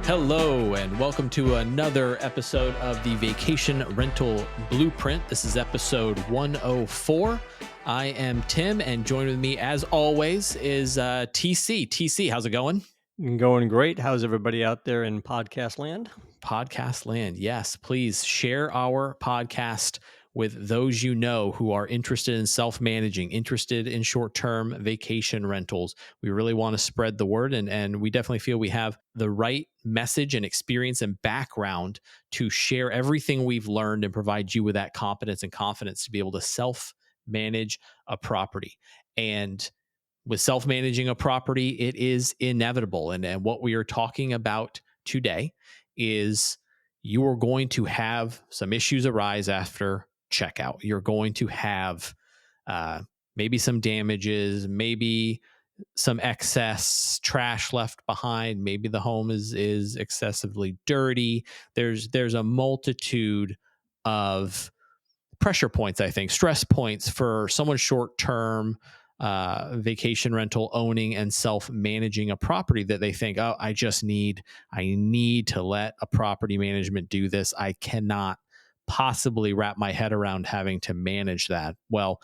Hello, and welcome to another episode of the Vacation Rental Blueprint. This is episode 104. I am Tim, and joined with me, as always, is TC. TC, how's it going? Going great. How's everybody out there in podcast land? Podcast land. Yes, please share our podcast with those you know who are interested in self-managing, interested in short-term vacation rentals. We really want to spread the word, and we definitely feel we have the right message and experience and background to share everything we've learned and provide you with that competence and confidence to be able to self-manage a property. And with self-managing a property, it is inevitable. And what we are talking about today is you are going to have some issues arise after checkout. You're going to have maybe some damages, maybe some excess trash left behind. Maybe the home is excessively dirty. There's a multitude of pressure points, I think, stress points for someone short term vacation rental owning and self managing a property that they think, oh, I need to let a property management do this. I cannot possibly wrap my head around having to manage that. Well,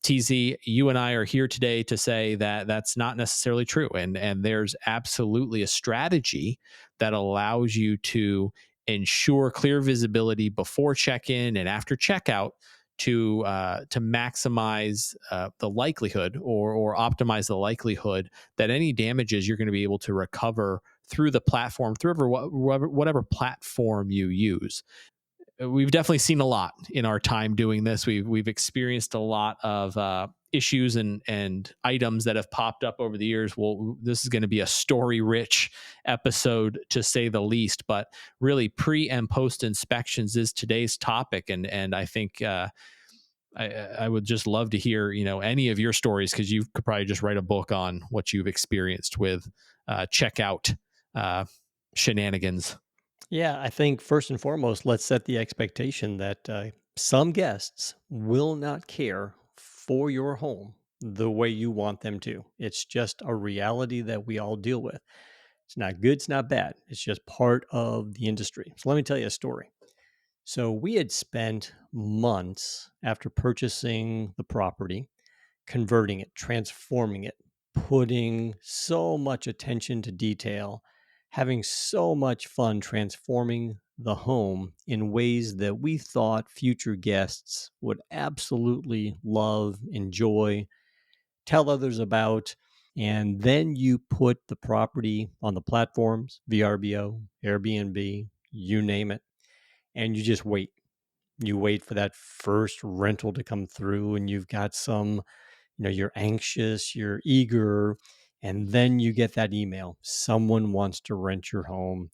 TZ, you and I are here today to say that that's not necessarily true. And there's absolutely a strategy that allows you to ensure clear visibility before check-in and after checkout to maximize the likelihood or optimize the likelihood that any damages you're going to be able to recover through the platform, through whatever platform you use. We've definitely seen a lot in our time doing this. We've experienced a lot of issues and items that have popped up over the years. Well, this is going to be a story-rich episode, to say the least. But really, pre and post inspections is today's topic, and I think I would just love to hear any of your stories, because you could probably just write a book on what you've experienced with checkout shenanigans. Yeah, I think first and foremost, let's set the expectation that some guests will not care for your home the way you want them to. It's just a reality that we all deal with. It's not good, it's not bad. It's just part of the industry. So let me tell you a story. So we had spent months after purchasing the property converting it, transforming it, putting so much attention to detail, having so much fun transforming the home in ways that we thought future guests would absolutely love, enjoy, tell others about. And then you put the property on the platforms, VRBO, Airbnb, you name it, and you just wait. You wait for that first rental to come through, and you've got some, you're anxious, you're eager, and then you get that email. Someone wants to rent your home,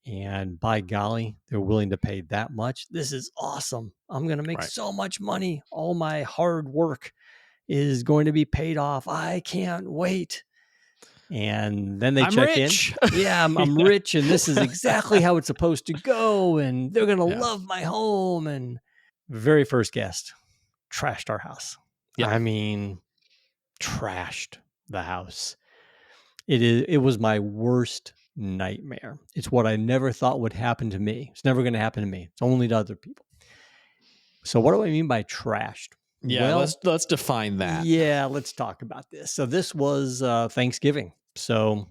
and by golly, they're willing to pay that much. This is awesome. I'm going to make Right. so much money. All my hard work is going to be paid off. I can't wait. And then they I'm check in. rich. Yeah, I'm Yeah. rich, and this is exactly how it's supposed to go, and they're going to Yeah. love my home. And very first guest trashed our house. Yep. I mean, trashed the house. It was my worst nightmare. It's what I never thought would happen to me. It's never going to happen to me. It's only to other people. So what do I mean by trashed? Yeah. Well, Let's define that. yeah, let's talk about this. So this was Thanksgiving. So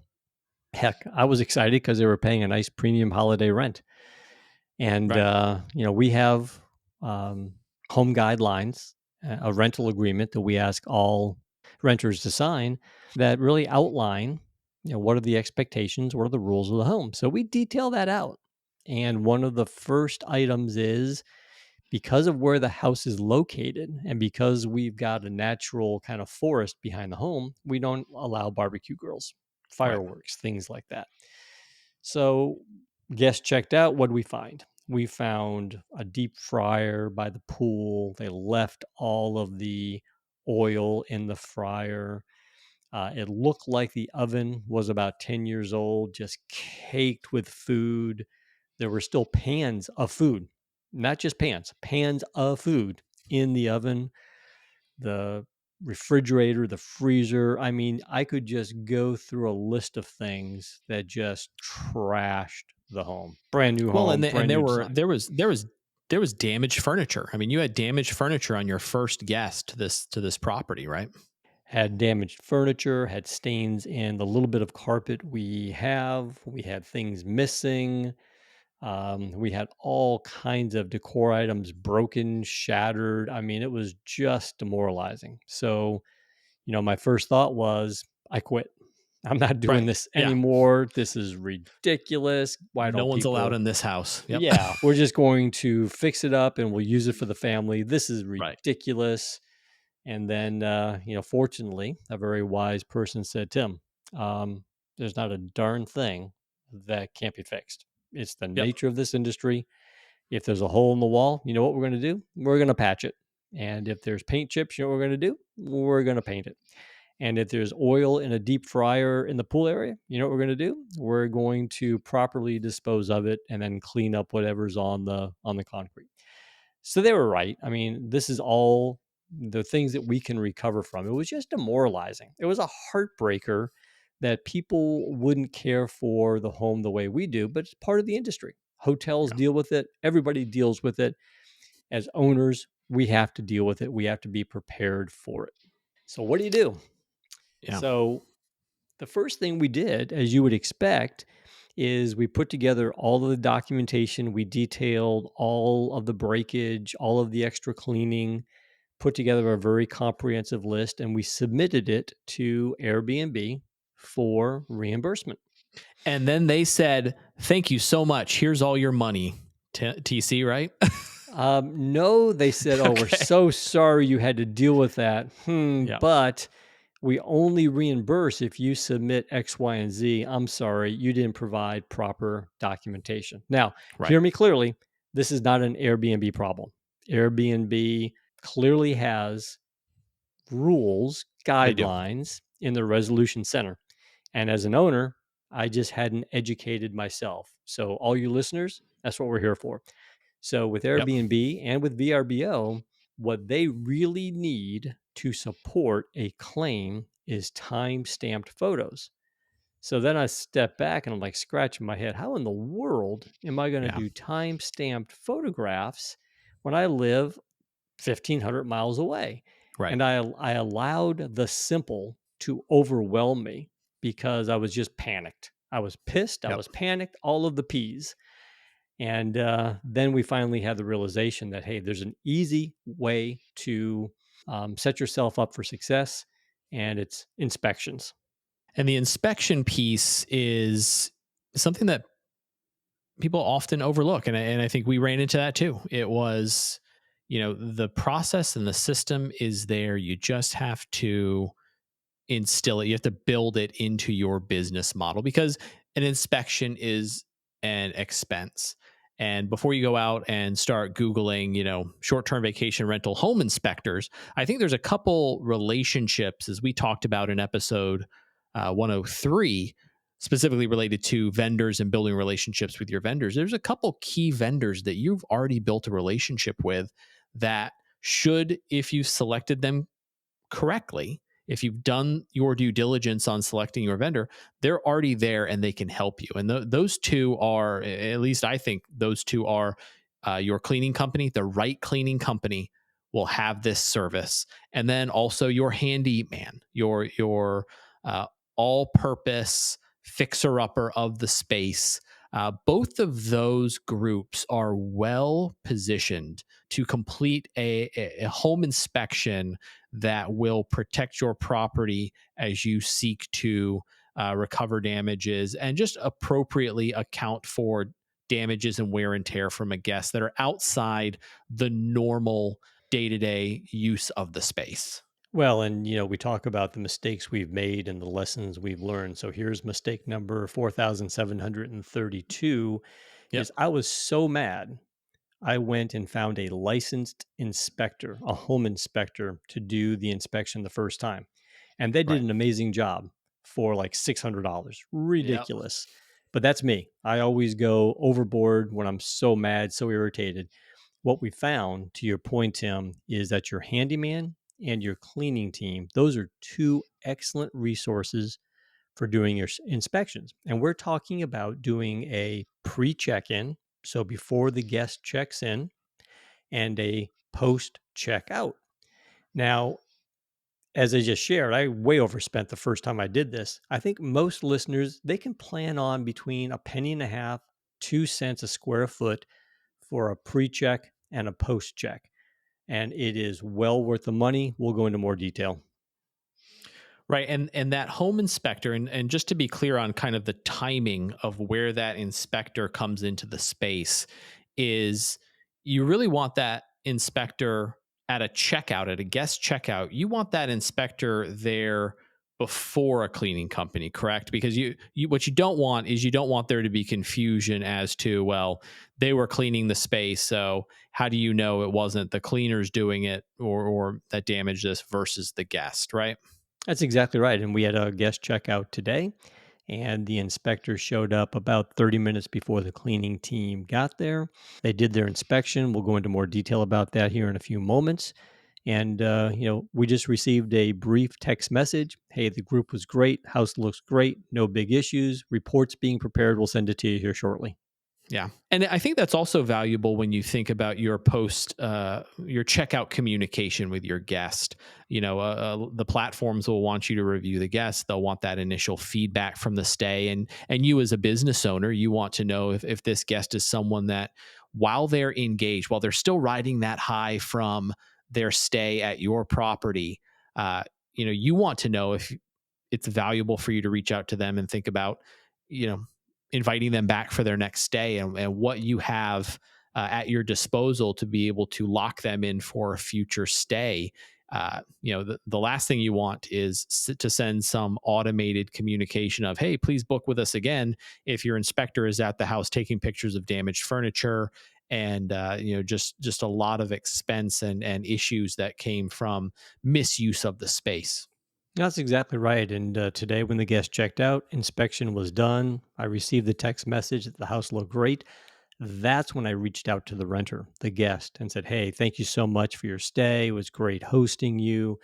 heck, I was excited because they were paying a nice premium holiday rent. And Right. we have home guidelines, a rental agreement that we ask all renters to sign that really outline, what are the expectations, what are the rules of the home. So we detail that out. And one of the first items is, because of where the house is located and because we've got a natural kind of forest behind the home, we don't allow barbecue grills, Right. fireworks, things like that. So guests checked out. What did we find? We found a deep fryer by the pool. They left all of the oil in the fryer. It looked like the oven was about 10 years old, just caked with food. There were still pans of food, not just pans of food in the oven. The refrigerator, the freezer. I mean, I could just go through a list of things that just trashed the home. Brand new Well, home, and brand new design. there was damaged furniture. I mean, you had damaged furniture on your first guest to this property, right? Had damaged furniture, had stains in the little bit of carpet we have. We had things missing. We had all kinds of decor items broken, shattered. I mean, it was just demoralizing. So, my first thought was, I quit. I'm not doing Right. this Yeah. anymore. This is ridiculous. Why No don't one's allowed people? in this house. Yep. Yeah, we're just going to fix it up and we'll use it for the family. This is Right. ridiculous. And then, fortunately, a very wise person said, Tim, um, there's not a darn thing that can't be fixed. It's the Yep. nature of this industry. If there's a hole in the wall, you know what we're going to do? We're going to patch it. And if there's paint chips, you know what we're going to do? We're going to paint it. And if there's oil in a deep fryer in the pool area, you know what we're going to do? We're going to properly dispose of it and then clean up whatever's on the concrete. So they were right. I mean, this is all the things that we can recover from. It was just demoralizing. It was a heartbreaker that people wouldn't care for the home the way we do, but it's part of the industry. Hotels Yeah. deal with it, everybody deals with it. As owners, we have to deal with it. We have to be prepared for it. So, what do you do? Yeah. So, the first thing we did, as you would expect, is we put together all of the documentation. We detailed all of the breakage, all of the extra cleaning, put together a very comprehensive list, and we submitted it to Airbnb for reimbursement. And then they said, "Thank you so much. Here's all your money." TC, right? No, they said, "Oh, we're Okay. so sorry you had to deal with that. Yeah. But we only reimburse if you submit X, Y, and Z. I'm sorry, you didn't provide proper documentation." Now, Right. hear me clearly. This is not an Airbnb problem. Airbnb clearly has rules, They do. guidelines in the resolution center. And as an owner, I just hadn't educated myself. So, all you listeners, that's what we're here for. So, with Yep. Airbnb and with VRBO, what they really need to support a claim is time stamped photos. So then I step back and I'm like scratching my head. How in the world am I going to Yeah. do time stamped photographs when I live 1,500 miles away? Right. And I allowed the simple to overwhelm me because I was just panicked. I was pissed. I Yep. was panicked, all of the P's. And then we finally had the realization that, hey, there's an easy way to set yourself up for success, and it's inspections. And the inspection piece is something that people often overlook. And I think we ran into that too. It was, the process and the system is there. You just have to instill it. You have to build it into your business model because an inspection is an expense. And before you go out and start Googling, short term vacation rental home inspectors, I think there's a couple relationships, as we talked about in episode 103, specifically related to vendors and building relationships with your vendors. There's a couple key vendors that you've already built a relationship with that should, if you selected them correctly, if you've done your due diligence on selecting your vendor, they're already there and they can help you. And those two are, at least I think, those two are your cleaning company. The right cleaning company will have this service, and then also your handyman, your all-purpose fixer-upper of the space. Both of those groups are well positioned to complete a home inspection that will protect your property as you seek to recover damages and just appropriately account for damages and wear and tear from a guest that are outside the normal day-to-day use of the space. Well, and we talk about the mistakes we've made and the lessons we've learned. So here's mistake number 4732 Yep. is I was so mad. I went and found a licensed inspector, a home inspector to do the inspection the first time. And they did Right. an amazing job for like $600. Yep. Ridiculous. But that's me. I always go overboard when I'm so mad, so irritated. What we found, to your point, Tim, is that your handyman and your cleaning team, those are two excellent resources for doing your inspections. And we're talking about doing a pre check in, so before the guest checks in, and a post check out. Now, as I just shared, I way overspent the first time I did this. I think most listeners, they can plan on between a penny and a half, 2 cents a square foot for a pre check and a post check. And it is well worth the money. We'll go into more detail. Right. And that home inspector, and just to be clear on kind of the timing of where that inspector comes into the space, is you really want that inspector at a checkout, at a guest checkout. You want that inspector there before a cleaning company, correct? Because you what you don't want is, you don't want there to be confusion as to, well, they were cleaning the space, so how do you know it wasn't the cleaners doing it, or that damaged this versus the guest, right? That's exactly right. And we had a guest checkout today, and the inspector showed up about 30 minutes before the cleaning team got there. They did their inspection. We'll go into more detail about that here in a few moments. And, we just received a brief text message. Hey, the group was great. House looks great. No big issues. Reports being prepared. We'll send it to you here shortly. Yeah. And I think that's also valuable when you think about your checkout communication with your guest. The platforms will want you to review the guest. They'll want that initial feedback from the stay. And you, as a business owner, you want to know if this guest is someone that, while they're engaged, while they're still riding that high from their stay at your property, you want to know if it's valuable for you to reach out to them and think about, you know, inviting them back for their next stay, and what you have at your disposal to be able to lock them in for a future stay. The last thing you want is to send some automated communication of, hey, please book with us again, if your inspector is at the house taking pictures of damaged furniture, and just a lot of expense and issues that came from misuse of the space. That's exactly right. And today, when the guest checked out, inspection was done. I received the text message that the house looked great. That's when I reached out to the renter, the guest, and said, hey, thank you so much for your stay. It was great hosting you.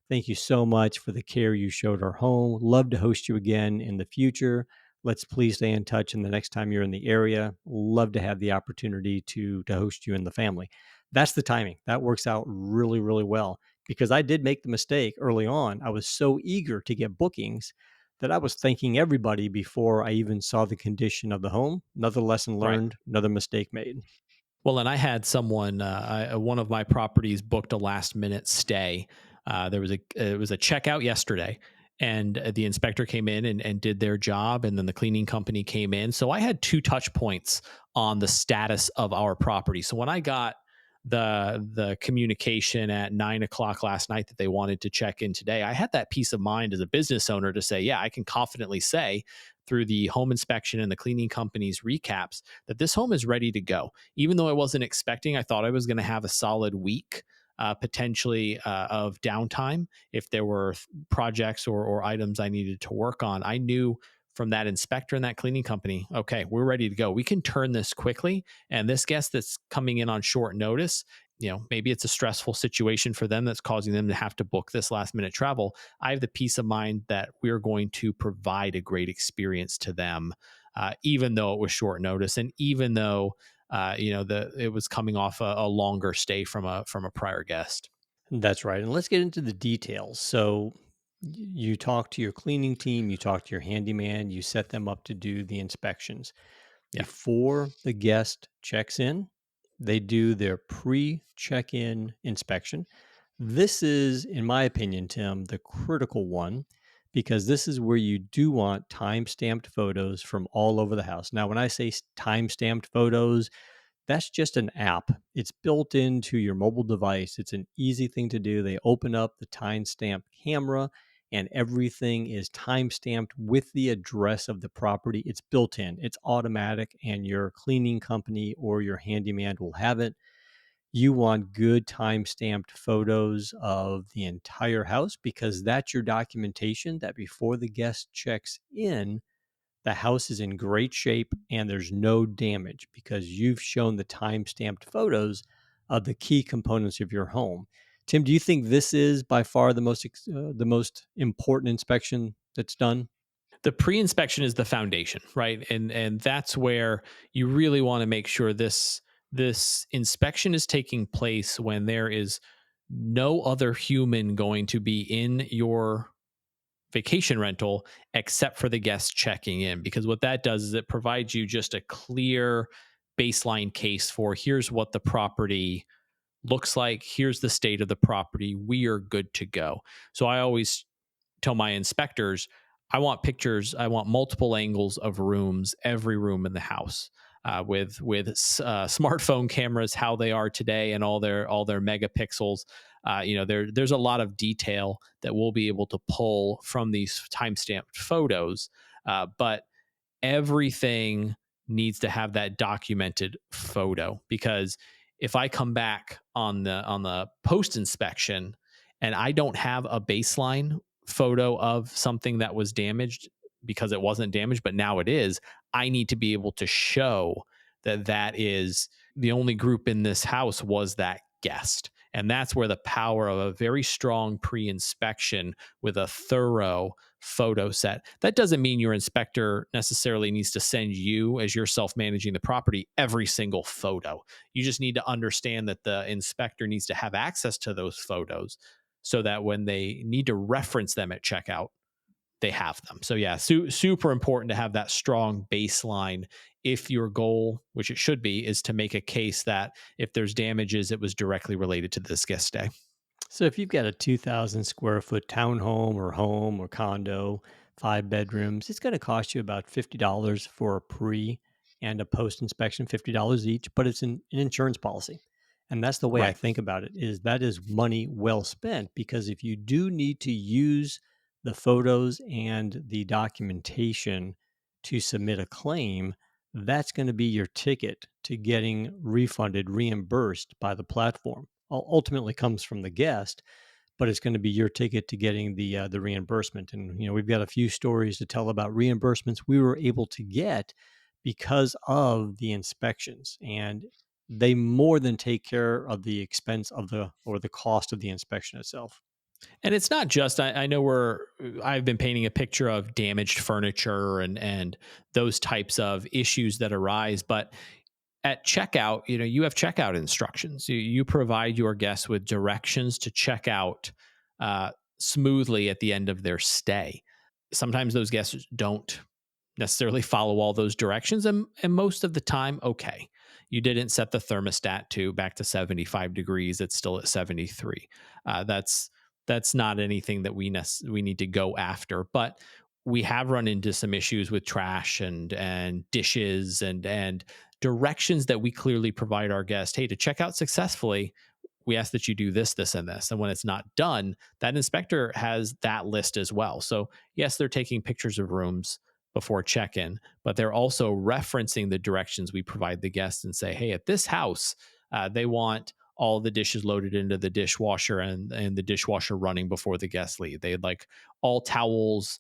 Thank you so much for the care you showed our home. Love to host you again in the future. Let's please stay in touch. And the next time you're in the area, love to have the opportunity to host you and the family. That's the timing. That works out really, really well because I did make the mistake early on. I was so eager to get bookings that I was thanking everybody before I even saw the condition of the home. Another lesson Right. learned, another mistake made. Well, and I had someone, one of my properties booked a last minute stay. It was a checkout yesterday, and the inspector came in and did their job, and then the cleaning company came in. So I had two touch points on the status of our property. So when I got the communication at 9 o'clock last night that they wanted to check in today, I had that peace of mind as a business owner to say, yeah, I can confidently say, through the home inspection and the cleaning company's recaps, that this home is ready to go. Even though I wasn't expecting, I thought I was going to have a solid week, potentially, of downtime if there were projects or items I needed to work on. I knew from that inspector and that cleaning company, okay, we're ready to go. We can turn this quickly. And this guest that's coming in on short notice, maybe it's a stressful situation for them that's causing them to have to book this last minute travel. I have the peace of mind that we're going to provide a great experience to them, even though it was short notice, and even though it was coming off a longer stay from a prior guest. That's right. And let's get into the details. So you talk to your cleaning team, you talk to your handyman, you set them up to do the inspections. Yeah. Before the guest checks in, they do their pre check in inspection. This is, in my opinion, Tim, the critical one because this is where you do want time stamped photos from all over the house. Now, when I say time stamped photos, that's just an app. It's built into your mobile device. It's an easy thing to do. They open up the timestamp camera and everything is timestamped with the address of the property. It's built in, it's automatic, and your cleaning company or your handyman will have it. You want good time-stamped photos of the entire house because that's your documentation that before the guest checks in, the house is in great shape and there's no damage because you've shown the time-stamped photos of the key components of your home. Tim, do you think this is by far the most important inspection that's done? The pre-inspection is the foundation, right? And that's where you really want to make sure this inspection is taking place when there is no other human going to be in your vacation rental except for the guest checking in, because what that does is it provides you just a clear baseline case for here's what the property looks like, here's the state of the property, we are good to go. So I always tell my inspectors, I want pictures, I want multiple angles of rooms, every room in the house, with smartphone cameras how they are today and all their megapixels. There's a lot of detail that we'll be able to pull from these timestamped photos, but everything needs to have that documented photo, because if I come back on the post inspection and I don't have a baseline photo of something that was damaged because it wasn't damaged but now it is, I need to be able to show that that is the only group in this house was that guest. And that's where the power of a very strong pre-inspection with a thorough photo set. That doesn't mean your inspector necessarily needs to send you, as you're self managing the property, every single photo. You just need to understand that the inspector needs to have access to those photos so that when they need to reference them at checkout, they have them. So, yeah, super important to have that strong baseline if your goal, which it should be, is to make a case that if there's damages, it was directly related to this guest stay. So if you've got a 2,000 square foot townhome or home or condo, 5 bedrooms, it's going to cost you about $50 for a pre and a post inspection, $50 each, but it's an insurance policy. And that's the way I Right. think about it, is that is money well spent, because if you do need to use the photos and the documentation to submit a claim, that's going to be your ticket to getting refunded, reimbursed by the platform. Ultimately comes from the guest, but it's going to be your ticket to getting the reimbursement. And we've got a few stories to tell about reimbursements we were able to get because of the inspections, and they more than take care of the expense of the cost of the inspection itself. And it's not just, I know I've been painting a picture of damaged furniture and those types of issues that arise, but at checkout, you have checkout instructions. You provide your guests with directions to check out smoothly at the end of their stay. Sometimes those guests don't necessarily follow all those directions, and most of the time, okay, you didn't set the thermostat to back to 75 degrees, it's still at 73. That's not anything that we need to go after, but we have run into some issues with trash and dishes and directions that we clearly provide our guests. Hey, to check out successfully, we ask that you do this, this, and this. And when it's not done, that inspector has that list as well. So yes, they're taking pictures of rooms before check-in, but they're also referencing the directions we provide the guests and say, hey, at this house, they want all the dishes loaded into the dishwasher and the dishwasher running before the guests leave. They'd like all towels,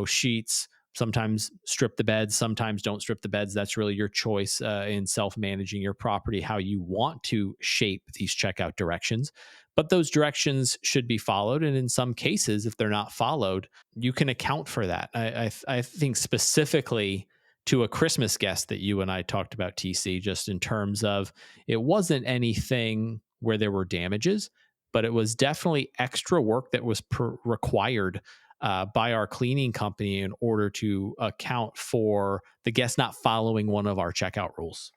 sheets, sometimes strip the beds, sometimes don't strip the beds. That's really your choice in self-managing your property, how you want to shape these checkout directions. But those directions should be followed. And in some cases, if they're not followed, you can account for that. I think specifically to a Christmas guest that you and I talked about, TC, just in terms of it wasn't anything where there were damages, but it was definitely extra work that was required by our cleaning company in order to account for the guest not following one of our checkout rules.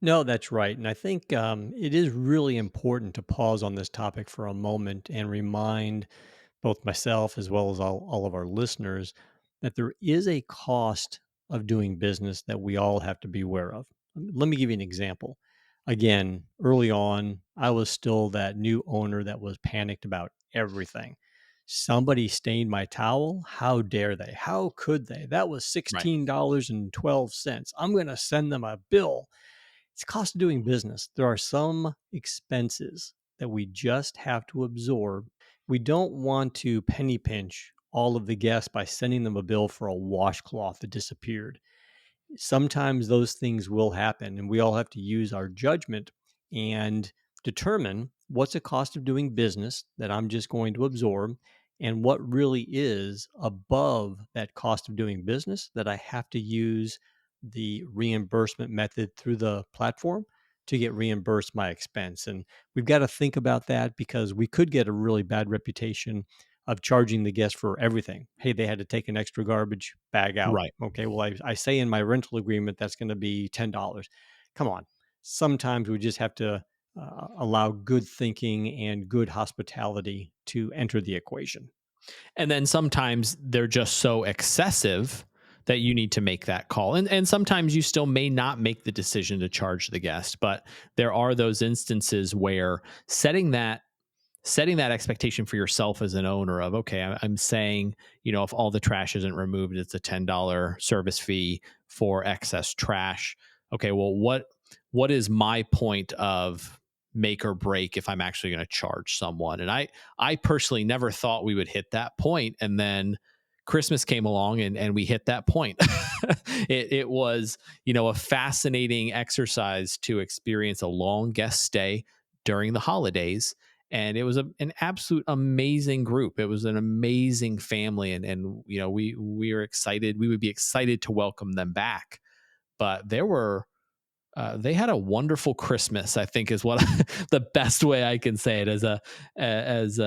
No, that's right. And I think it is really important to pause on this topic for a moment and remind both myself as well as all of our listeners that there is a cost of doing business that we all have to be aware of. Let me give you an example. Again, early on, I was still that new owner that was panicked about everything. Somebody stained my towel. How dare they? How could they? That was Right. $16.12. I'm going to send them a bill. It's cost of doing business. There are some expenses that we just have to absorb. We don't want to penny pinch all of the guests by sending them a bill for a washcloth that disappeared. Sometimes those things will happen, and we all have to use our judgment and determine what's a cost of doing business that I'm just going to absorb and what really is above that cost of doing business that I have to use the reimbursement method through the platform to get reimbursed my expense. And we've got to think about that because we could get a really bad reputation of charging the guest for everything. Hey, they had to take an extra garbage bag out. Right. Okay, well, I say in my rental agreement that's going to be $10. Come on. Sometimes we just have to allow good thinking and good hospitality to enter the equation. And then sometimes they're just so excessive that you need to make that call. And sometimes you still may not make the decision to charge the guest, but there are those instances where setting that expectation for yourself as an owner of, okay, I'm saying, if all the trash isn't removed, it's a $10 service fee for excess trash. Okay, well, what is my point of make or break if I'm actually going to charge someone? And I personally never thought we would hit that point, and then Christmas came along and we hit that point. It was, a fascinating exercise to experience a long guest stay during the holidays, and it was an absolute amazing group. It was an amazing family, and we were excited. We would be excited to welcome them back. But they had a wonderful Christmas, I think, is what the best way I can say it, as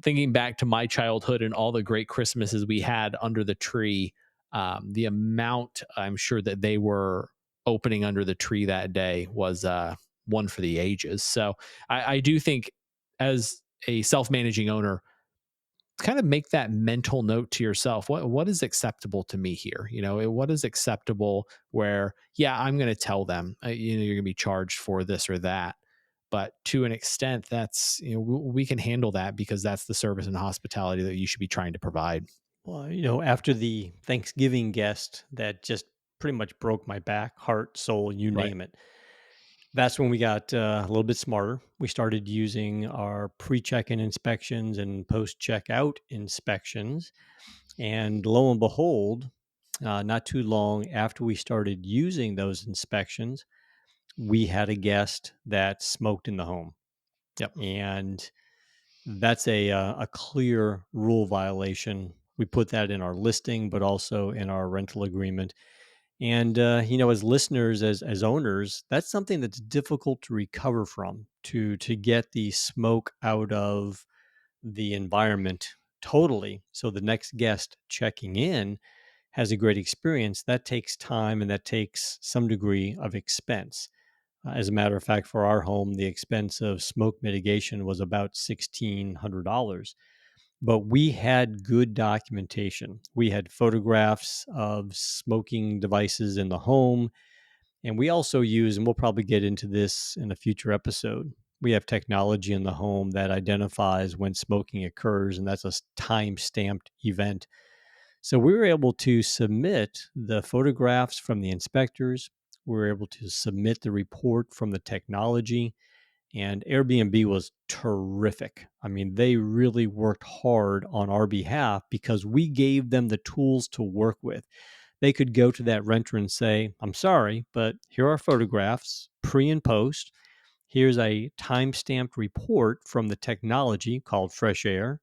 thinking back to my childhood and all the great Christmases we had under the tree. The amount I'm sure that they were opening under the tree that day was one for the ages. So I do think, as a self-managing owner, kind of make that mental note to yourself. What is acceptable to me here? What is acceptable where, yeah, I'm going to tell them, you're going to be charged for this or that. But to an extent, that's, we can handle that because that's the service and hospitality that you should be trying to provide. Well, after the Thanksgiving guest that just pretty much broke my back, heart, soul, you Right. name it, that's when we got a little bit smarter. We started using our pre check in inspections and post checkout inspections. And lo and behold, not too long after we started using those inspections, we had a guest that smoked in the home. Yep. And that's a clear rule violation. We put that in our listing, but also in our rental agreement. And as listeners, as owners, that's something that's difficult to recover from. To get the smoke out of the environment totally, so the next guest checking in has a great experience. That takes time and that takes some degree of expense. As a matter of fact, for our home, the expense of smoke mitigation was about $1,600. But we had good documentation. We had photographs of smoking devices in the home. And we also use, and we'll probably get into this in a future episode, we have technology in the home that identifies when smoking occurs, and that's a time stamped event. So we were able to submit the photographs from the inspectors. We were able to submit the report from the technology, and Airbnb was terrific. I mean, they really worked hard on our behalf because we gave them the tools to work with. They could go to that renter and say, I'm sorry, but here are photographs, pre and post. Here's a time stamped report from the technology called Fresh Air.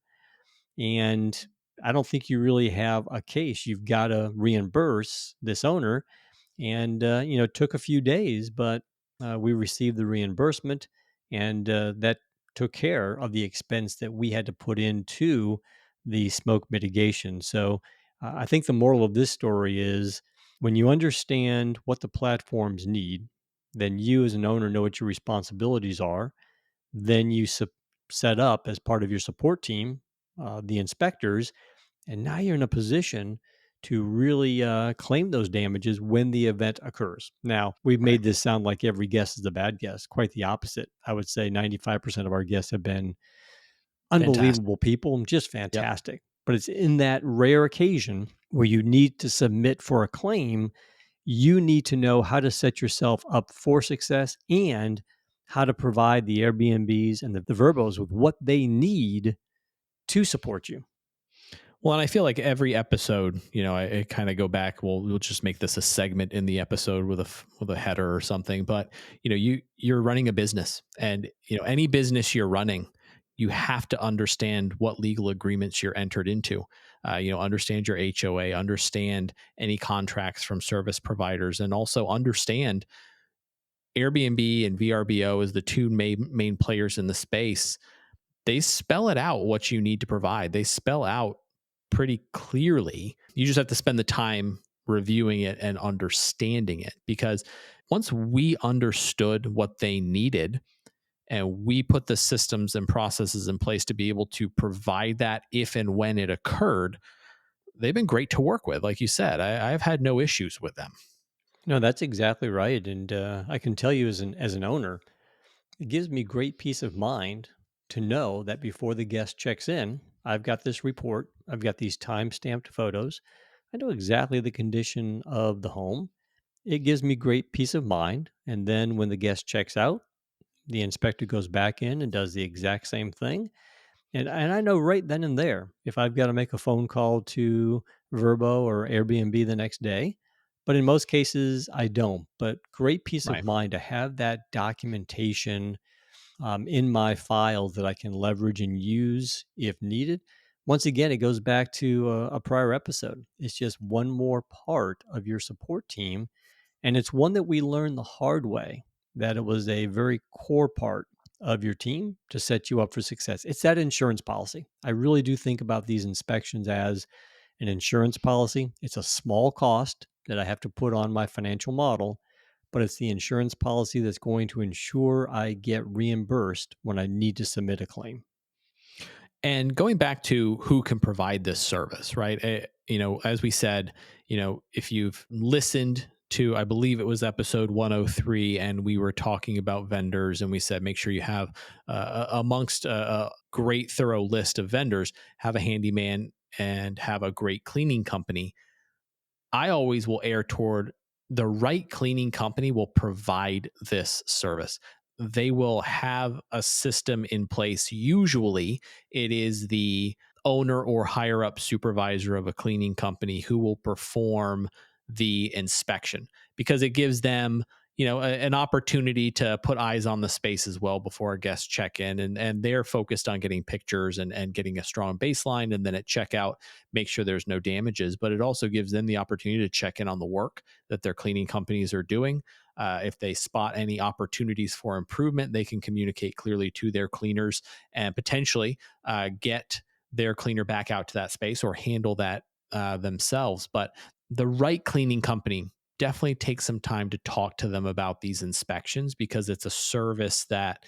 And I don't think you really have a case. You've got to reimburse this owner. And, it took a few days, but we received the reimbursement, and that took care of the expense that we had to put into the smoke mitigation. So I think the moral of this story is when you understand what the platforms need, then you as an owner know what your responsibilities are. Then you set up as part of your support team the inspectors, and now you're in a position to really claim those damages when the event occurs. Now, we've Right. made this sound like every guest is a bad guest. Quite the opposite. I would say 95% of our guests have been Fantastic. unbelievable people, just Yep. fantastic. But it's in that rare occasion where you need to submit for a claim, you need to know how to set yourself up for success and how to provide the Airbnbs and the Verbos with what they need to support you. Well, and I feel like every episode, I kind of go back. We'll just make this a segment in the episode with with a header or something. But you're running a business, and any business you're running, you have to understand what legal agreements you're entered into. Understand your HOA, understand any contracts from service providers, and also understand Airbnb and VRBO as the two main players in the space. They spell it out what you need to provide. They spell out pretty clearly. You just have to spend the time reviewing it and understanding it, because once we understood what they needed and we put the systems and processes in place to be able to provide that if and when it occurred, they've been great to work with. Like you said, I've had no issues with them. No, that's exactly right. And I can tell you, as an owner, it gives me great peace of mind to know that before the guest checks in, I've got this report, I've got these time stamped photos, I know exactly the condition of the home. It gives me great peace of mind. And then when the guest checks out, the inspector goes back in and does the exact same thing. And I know right then and there if I've got to make a phone call to Verbo or Airbnb the next day. But in most cases, I don't. But great peace of Right. mind to have that documentation in my files that I can leverage and use if needed. Once again, it goes back to a prior episode. It's just one more part of your support team. And it's one that we learned the hard way, that it was a very core part of your team to set you up for success. It's that insurance policy. I really do think about these inspections as an insurance policy. It's a small cost that I have to put on my financial model, but it's the insurance policy that's going to ensure I get reimbursed when I need to submit a claim. And going back to who can provide this service, right? As we said, if you've listened to, I believe it was episode 103, and we were talking about vendors, and we said make sure you have amongst a great thorough list of vendors, have a handyman and have a great cleaning company. I always will err toward the right cleaning company will provide this service. They will have a system in place. Usually, it is the owner or higher up supervisor of a cleaning company who will perform the inspection, because it gives them an opportunity to put eyes on the space as well before a guest check in, and they're focused on getting pictures and getting a strong baseline, and then at checkout make sure there's no damages. But it also gives them the opportunity to check in on the work that their cleaning companies are doing. If they spot any opportunities for improvement, they can communicate clearly to their cleaners and potentially get their cleaner back out to that space or handle that themselves. But the right cleaning company, definitely take some time to talk to them about these inspections, because it's a service that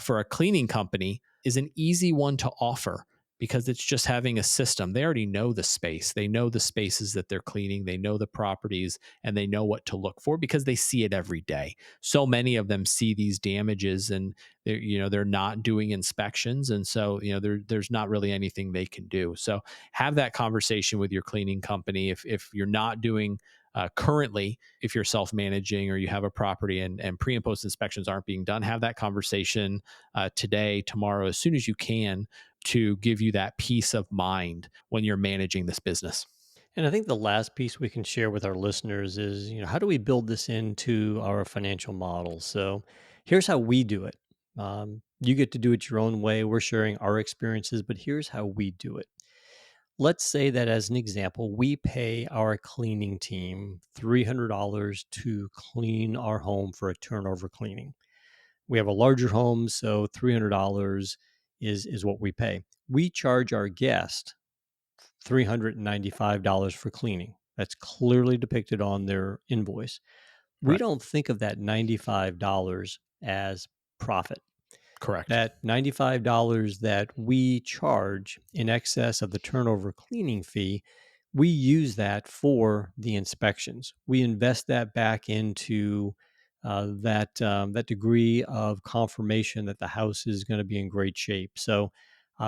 for a cleaning company is an easy one to offer, because it's just having a system. They already know the space. They know the spaces that they're cleaning. They know the properties, and they know what to look for because they see it every day. So many of them see these damages, and they're not doing inspections, and so there's not really anything they can do. So have that conversation with your cleaning company. If you're not doing currently, if you're self-managing or you have a property and pre and post inspections aren't being done, have that conversation today, tomorrow, as soon as you can, to give you that peace of mind when you're managing this business. And I think the last piece we can share with our listeners is, how do we build this into our financial model? So here's how we do it. You get to do it your own way. We're sharing our experiences, but here's how we do it. Let's say that, as an example, we pay our cleaning team $300 to clean our home for a turnover cleaning. We have a larger home, so $300 is what we pay. We charge our guest $395 for cleaning. That's clearly depicted on their invoice. We Right. don't think of that $95 as profit. Correct. That $95 that we charge in excess of the turnover cleaning fee, we use that for the inspections. We invest that back into that degree of confirmation that the house is going to be in great shape. So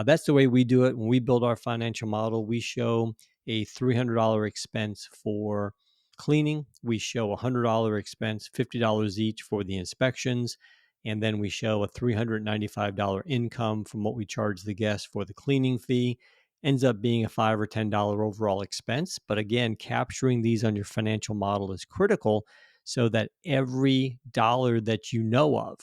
that's the way we do it. When we build our financial model, we show a $300 expense for cleaning. We show a $100 expense, $50 each for the inspections, and then we show a $395 income from what we charge the guest for the cleaning fee. ends up being a $5 or $10 overall expense. But again, capturing these on your financial model is critical so that every dollar that you know of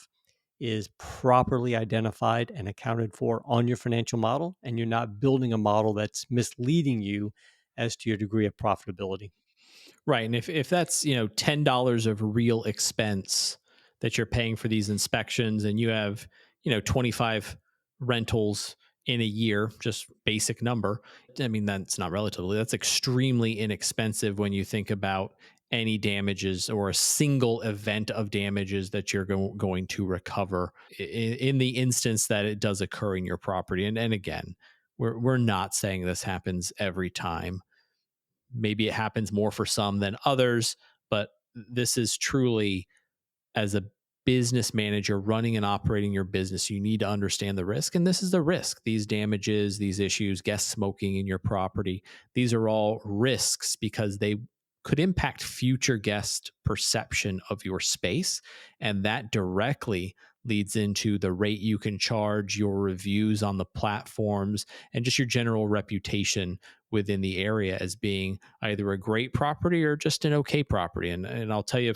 is properly identified and accounted for on your financial model, and you're not building a model that's misleading you as to your degree of profitability. Right. And if that's, $10 of real expense that you're paying for these inspections, and you have, 25 rentals in a year, just basic number. I mean, that's not relatively, that's extremely inexpensive when you think about any damages or a single event of damages that you're going to recover in the instance that it does occur in your property. And again, we're not saying this happens every time. Maybe it happens more for some than others, but this is truly, as a business manager running and operating your business, you need to understand the risk. And this is the risk. These damages, these issues, guest smoking in your property, these are all risks because they could impact future guest perception of your space. And that directly leads into the rate you can charge, your reviews on the platforms, and just your general reputation within the area as being either a great property or just an okay property. And I'll tell you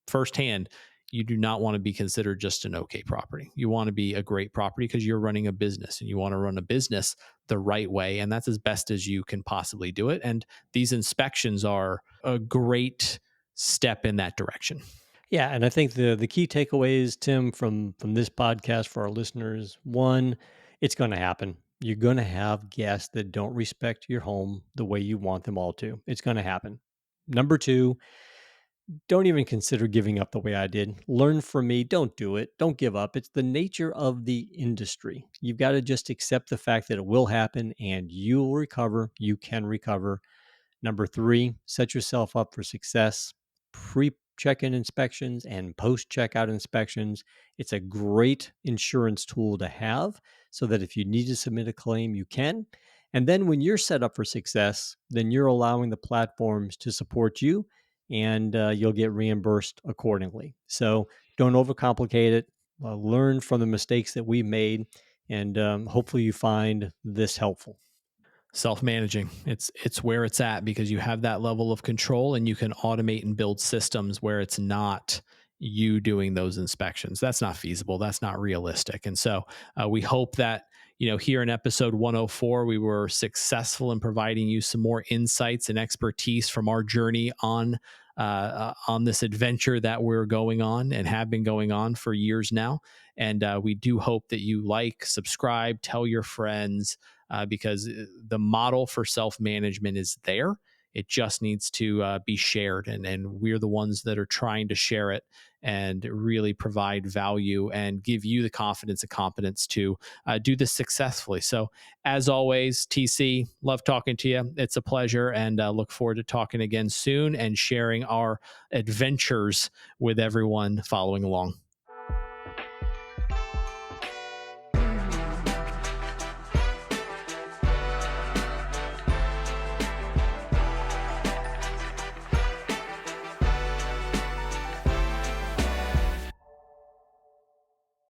firsthand, you do not want to be considered just an okay property. You want to be a great property because you're running a business, and you want to run a business the right way. And that's as best as you can possibly do it. And these inspections are a great step in that direction. Yeah, and I think the key takeaways, Tim, from this podcast for our listeners, one, it's going to happen. You're going to have guests that don't respect your home the way you want them all to. It's going to happen. Number two, don't even consider giving up the way I did. Learn from me. Don't do it. Don't give up. It's the nature of the industry. You've got to just accept the fact that it will happen and you'll recover. You can recover. Number three, set yourself up for success. Pre check in inspections and post checkout inspections. It's a great insurance tool to have so that if you need to submit a claim, you can. And then when you're set up for success, then you're allowing the platforms to support you and you'll get reimbursed accordingly. So don't overcomplicate it. Learn from the mistakes that we made, and hopefully you find this helpful. Self-managing, it's where it's at, because you have that level of control and you can automate and build systems where it's not you doing those inspections. That's not feasible, that's not realistic. And so we hope that, here in episode 104 we were successful in providing you some more insights and expertise from our journey on this adventure that we're going on and have been going on for years now. And we do hope that you like, subscribe, tell your friends, because the model for self management is there. It just needs to be shared, and we're the ones that are trying to share it and really provide value and give you the confidence and competence to do this successfully. So, as always, TC, love talking to you. It's a pleasure, and look forward to talking again soon and sharing our adventures with everyone following along.